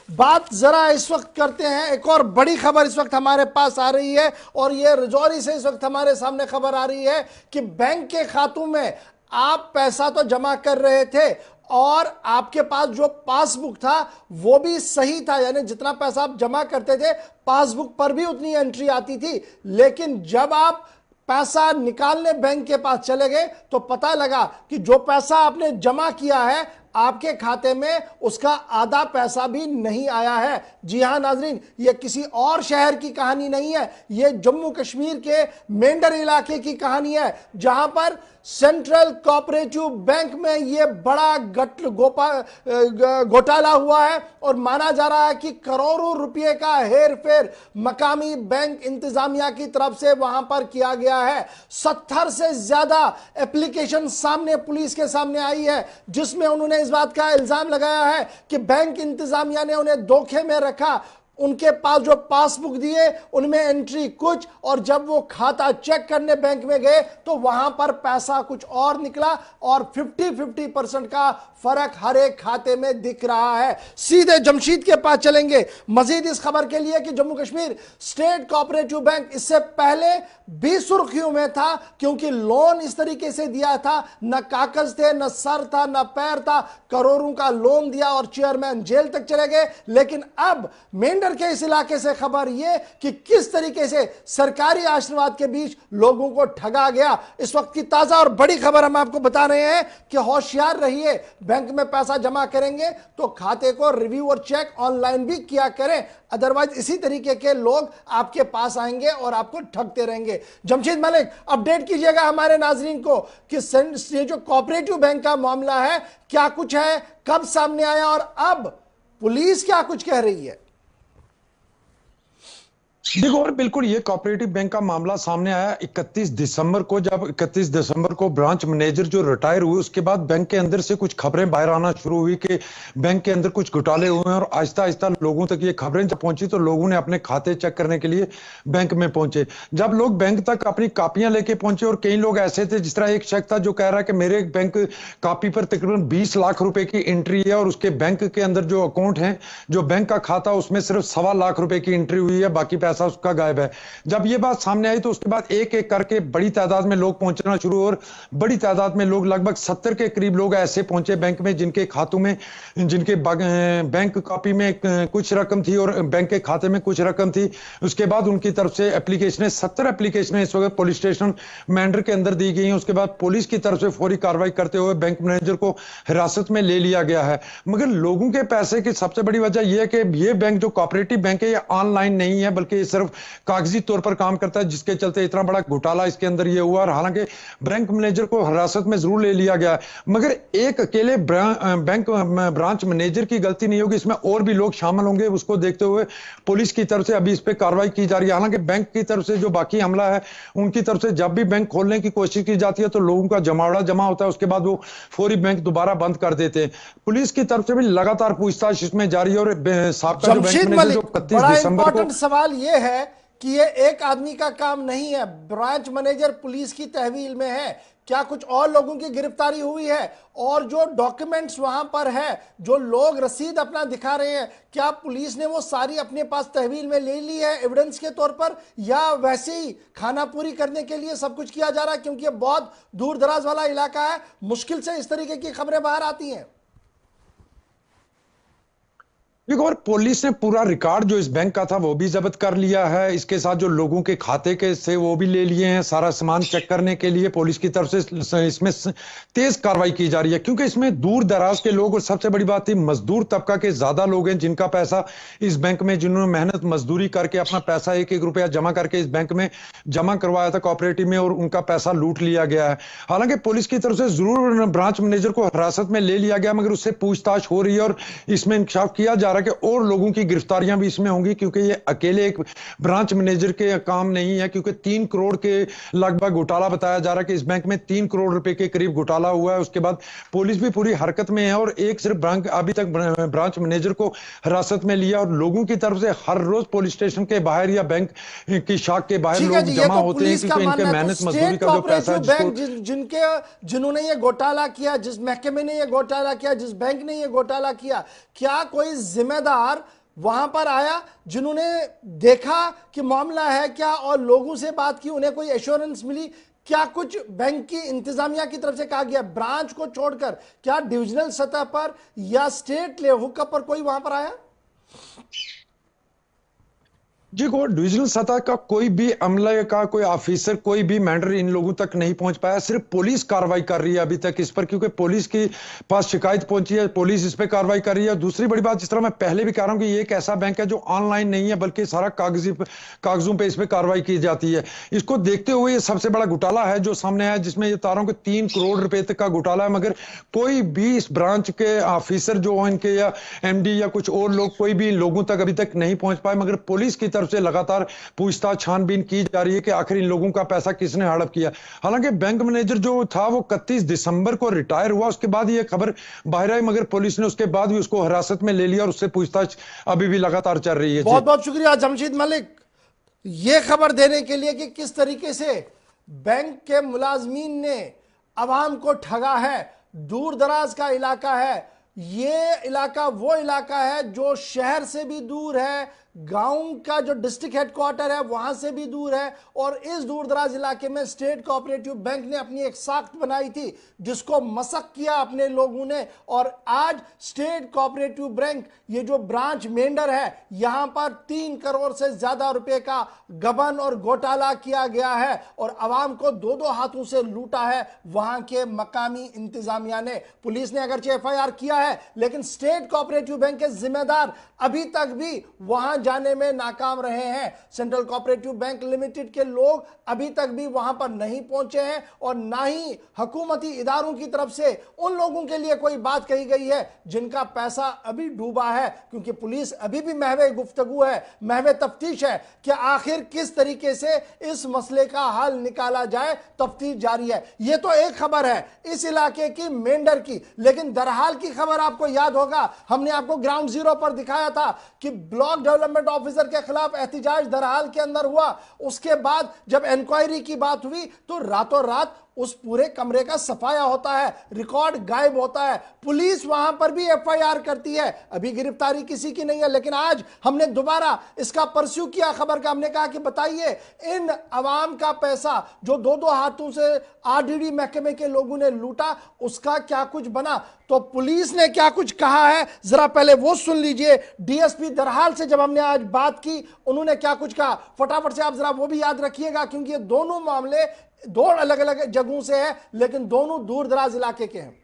बात जरा इस वक्त करते हैं, एक और बड़ी खबर इस वक्त हमारे पास आ रही है और ये रजौरी से इस वक्त हमारे सामने खबर आ रही है कि बैंक के खातों में आप पैसा तो जमा कर रहे थे और आपके पास जो पासबुक था वो भी सही था, यानी जितना पैसा आप जमा करते थे पासबुक पर भी उतनी एंट्री आती थी। लेकिन जब आप पैसा निकालने बैंक के पास चले गए तो पता लगा कि जो पैसा आपने जमा किया है आपके खाते में उसका आधा पैसा भी नहीं आया है। जी हां नाजरीन, यह किसी और शहर की कहानी नहीं है, यह जम्मू कश्मीर के मेंढर इलाके की कहानी है, जहां पर सेंट्रल कोऑपरेटिव बैंक में यह बड़ा घोटाला हुआ है और माना जा रहा है कि करोड़ों रुपए का हेर फेर मकामी बैंक इंतजामिया की तरफ से वहां पर किया गया है। 70 से ज्यादा एप्लीकेशन सामने पुलिस के सामने आई है जिसमें उन्होंने इस बात का इल्जाम लगाया है कि बैंक इंतजामिया ने उन्हें धोखे में रखा। उनके पास जो पासबुक दिए उनमें एंट्री कुछ और जब वो खाता चेक करने बैंक में गए तो वहां पर पैसा कुछ और निकला और 50-50% का फर्क हर एक खाते में दिख रहा है। सीधे जमशीद के पास चलेंगे मजीद इस खबर के लिए कि Jammu Kashmir state cooperative bank इससे पहले भी सुर्खियों में था क्योंकि लोन इस तरीके से दिया था, न कागज थे, न सर था, न पैर था, करोड़ों का लोन दिया और चेयरमैन जेल तक चले गए। लेकिन अब मेंढर के इस इलाके से खबर यह कि किस तरीके से सरकारी आशीर्वाद के बीच लोगों को ठगा गया। इस वक्त की ताजा और बड़ी खबर हम आपको बता रहे हैं कि होशियार रहिए, बैंक में पैसा जमा करेंगे तो खाते को रिव्यू और चेक ऑनलाइन भी किया करें, अदरवाइज इसी तरीके के लोग आपके पास आएंगे और आपको ठगते रहेंगे। जमशीद मलिक, अपडेट कीजिएगा हमारे नाजरीन को कि ये जो कोऑपरेटिव बैंक का मामला है क्या कुछ है, कब सामने आया और अब पुलिस क्या कुछ कह रही है। देखो, और बिल्कुल ये कोऑपरेटिव बैंक का मामला सामने आया 31 दिसंबर को, जब 31 दिसंबर को ब्रांच मैनेजर जो रिटायर हुए उसके बाद बैंक के अंदर से कुछ खबरें बाहर आना शुरू हुई कि बैंक के अंदर कुछ घोटाले हुए हैं और आहिस्ता आहिस्ता लोगों तक ये खबरें जब पहुंची तो लोगों ने अपने खाते चेक करने के लिए बैंक में पहुंचे। जब लोग बैंक तक अपनी कापियां लेके पहुंचे और कई लोग ऐसे थे, जिस तरह एक शख्स था जो कह रहा है कि मेरे बैंक कापी पर तकरीबन 20 लाख रुपए की एंट्री है और उसके बैंक के अंदर जो अकाउंट है, जो बैंक का खाता, उसमें सिर्फ 1.25 लाख रुपए की एंट्री हुई है, बाकी पैसा उसका गायब है। जब ये बात सामने आई तो उसके बाद एक एक करके बड़ी तादाद में लोग पहुंचना शुरू हुए और बड़ी तादाद में लोग, लगभग 70 के करीब लोग ऐसे पहुंचे बैंक में जिनके खातों में, जिनके बैंक कॉपी में कुछ रकम थी और बैंक के खाते में कुछ रकम थी। उसके बाद उनकी तरफ से एप्लीकेशनें, 70 एप्लीकेशनें इस वक्त पुलिस स्टेशन मेंढर के अंदर दी गई हैं। उसके बाद पुलिस की तरफ से फौरी कार्रवाई करते हुए बैंक मैनेजर को हिरासत में ले लिया गया है। मगर लोगों के पैसे की सबसे बड़ी वजह यह है कि यह बैंक जो कोऑपरेटिव बैंक है ये ऑनलाइन नहीं है, बल्कि सिर्फ कागजी तौर पर काम करता है, जिसके चलते इतना बड़ा घोटाला इसके अंदर ये हुआ। और हालांकि बैंक मैनेजर को हिरासत में जरूर ले लिया गया, मगर एक अकेले बैंक ब्रांच मैनेजर की गलती नहीं होगी, इसमें और भी लोग शामिल होंगे। उसको देखते हुए पुलिस की तरफ से अभी इस पर कार्रवाई की जा रही है। हालांकि बैंक की तरफ से जो बाकी हमला है, उनकी तरफ से जब भी बैंक खोलने की कोशिश की जाती है तो लोगों का जमावड़ा जमा होता है, उसके बाद वो फौरी बैंक दोबारा बंद कर देते हैं। पुलिस की तरफ से भी लगातार पूछताछ इसमें जारी है और साबका जो बैंक मैनेजर जो 31 दिसंबर को, सवाल यह है कि ये एक आदमी का काम नहीं है, ब्रांच मैनेजर पुलिस की तहवील में है, क्या कुछ और लोगों की गिरफ्तारी हुई है और जो डॉक्यूमेंट्स वहां पर है, जो लोग रसीद अपना दिखा रहे हैं, क्या पुलिस ने वो सारी अपने पास तहवील में ले ली है एविडेंस के तौर पर, या वैसे ही खाना पूरी करने के लिए सब कुछ किया जा रहा है? क्योंकि ये बहुत दूर दराज वाला इलाका है, मुश्किल से इस तरीके की खबरें बाहर आती हैं। देखो, और पुलिस ने पूरा रिकॉर्ड जो इस बैंक का था वो भी जब्त कर लिया है, इसके साथ जो लोगों के खाते के से वो भी ले लिए हैं। सारा सामान चेक करने के लिए पुलिस की तरफ से इसमें तेज कार्रवाई की जा रही है, क्योंकि इसमें दूर दराज के लोग और सबसे बड़ी बात थी मजदूर तबका के ज्यादा लोग हैं जिनका पैसा इस बैंक में, जिन्होंने मेहनत मजदूरी करके अपना पैसा एक एक रुपया जमा करके इस बैंक में जमा करवाया था कोऑपरेटिव में, और उनका पैसा लूट लिया गया है। हालांकि पुलिस की तरफ से जरूर ब्रांच मैनेजर को हिरासत में ले लिया गया, मगर उससे पूछताछ हो रही है और इसमें इंक्शाफ किया जा रहा है कि और लोगों की गिरफ्तारियां भी इसमें होंगी, क्योंकि ये अकेले एक ब्रांच मैनेजर के काम नहीं है। क्योंकि 3 करोड़ के लगभग घोटाला बताया जा रहा है कि इस बैंक में 3 करोड़ रुपए के करीब घोटाला हुआ है। उसके बाद पुलिस भी पूरी हरकत में है और एक सिर्फ बैंक अभी तक ब्रांच मैनेजर को हिरासत में लिया, और लोगों की तरफ से हर रोज पुलिस स्टेशन के बाहर या बैंक की शाख के बाहर लोग जमा होते हैं, क्योंकि इनके मेहनत मजदूरी का जो पैसा जिन्होंने ये घोटाला किया, जिस महकमे ने ये घोटाला किया, जिस बैंक ने ये घोटाला किया, क्या कोई जिम्मेदार वहां पर आया जिन्होंने देखा कि मामला है क्या और लोगों से बात की, उन्हें कोई एश्योरेंस मिली? क्या कुछ बैंक की इंतजामिया की तरफ से कहा गया ब्रांच को छोड़कर? क्या डिविजनल सतह पर या स्टेट हुकअप पर कोई वहां पर आया? जी को डिविजनल सतह का कोई भी अमले का कोई ऑफिसर, कोई भी मैटर इन लोगों तक नहीं पहुंच पाया। सिर्फ पुलिस कार्रवाई कर रही है अभी तक इस पर, क्योंकि पुलिस के पास शिकायत पहुंची है, पुलिस इस पे कार्रवाई कर रही है। दूसरी बड़ी बात, जिस तरह मैं पहले भी कह रहा हूं कि ये एक ऐसा बैंक है जो ऑनलाइन नहीं है, बल्कि सारा कागजों पे इस पे कार्रवाई की जाती है। इसको देखते हुए ये सबसे बड़ा घोटाला है जो सामने आया, जिसमें ये तारों के 3 करोड़ रुपए तक का घोटाला है। मगर कोई भी इस ब्रांच के ऑफिसर जो इनके या एमडी या कुछ और लोग, कोई भी लोगों तक अभी तक नहीं पहुंच पाए। मगर पुलिस की तरफ से लगातार पूछताछ छानबीन की जा रही है कि आखिर इन लोगों का पैसा किसने हड़प किया। हालांकि बैंक मैनेजर जो था वो 31 दिसंबर को रिटायर हुआ, उसके बाद ये खबर बाहर आई, मगर पुलिस ने उसके बाद भी उसको हिरासत में ले लिया और उससे पूछताछ अभी भी लगातार चल रही है। बहुत बहुत शुक्रिया जमशीद मलिक ये खबर देने के लिए कि किस तरीके से बैंक के मुलाजमीन ने अवाम को ठगा है। दूर दराज का इलाका है, ये इलाका वो इलाका है जो शहर से भी दूर है, गांव का जो डिस्ट्रिक्ट हेडक्वार्टर है वहां से भी दूर है। और इस दूर दराज इलाके में स्टेट कोऑपरेटिव बैंक ने अपनी एक साख्त बनाई थी जिसको मसक किया अपने लोगों ने। और आज स्टेट कोऑपरेटिव बैंक ये जो ब्रांच मेंढर है, यहां पर 3 करोड़ से ज्यादा रुपए का गबन और घोटाला किया गया है और आवाम को 2-2 हाथों से लूटा है वहां के मकामी इंतजामिया ने। पुलिस ने अगरचे एफआईआर किया है, लेकिन स्टेट कोऑपरेटिव बैंक के जिम्मेदार अभी तक भी वहां जाने में नाकाम रहे हैं। सेंट्रल कोऑपरेटिव बैंक लिमिटेड के लोग अभी तक भी वहां पर नहीं पहुंचे हैं और ना ही हुकूमती इदारों की तरफ से उन लोगों के लिए कोई बात कही गई है जिनका पैसा अभी डूबा है। क्योंकि पुलिस अभी भी महवे गुफ्तगू है, महवे तफ्तीश है कि आखिर किस तरीके से इस मसले का हल निकाला जाए। तफ्तीश जारी है। यह तो एक खबर है इस इलाके की मेंढर की, लेकिन दरहाल की खबर आपको याद होगा, हमने आपको ग्राउंड जीरो पर दिखाया था कि ब्लॉक डेवलपमेंट ऑफिसर के खिलाफ एहतिजाज दरहाल के अंदर हुआ। उसके बाद जब इंक्वायरी की बात हुई तो रातों रात उस पूरे कमरे का सफाया होता है, रिकॉर्ड गायब होता है। पुलिस वहां पर भी एफआईआर करती है, अभी गिरफ्तारी किसी की नहीं है। लेकिन आज हमने दोबारा इसका परस्यू किया खबर का, हमने कहा कि बताइए इन अवाम का पैसा जो 2-2 हाथों से आरडीडी महकमे के लोगों ने लूटा, उसका क्या कुछ बना? तो पुलिस ने क्या कुछ कहा है जरा पहले वो सुन लीजिए। डीएसपी दरहाल से जब हमने आज बात की, उन्होंने क्या कुछ कहा फटाफट से आप जरा वो भी याद रखिएगा, क्योंकि ये दोनों मामले 2 अलग अलग जगहों से है लेकिन दोनों दूर दराज इलाके के हैं।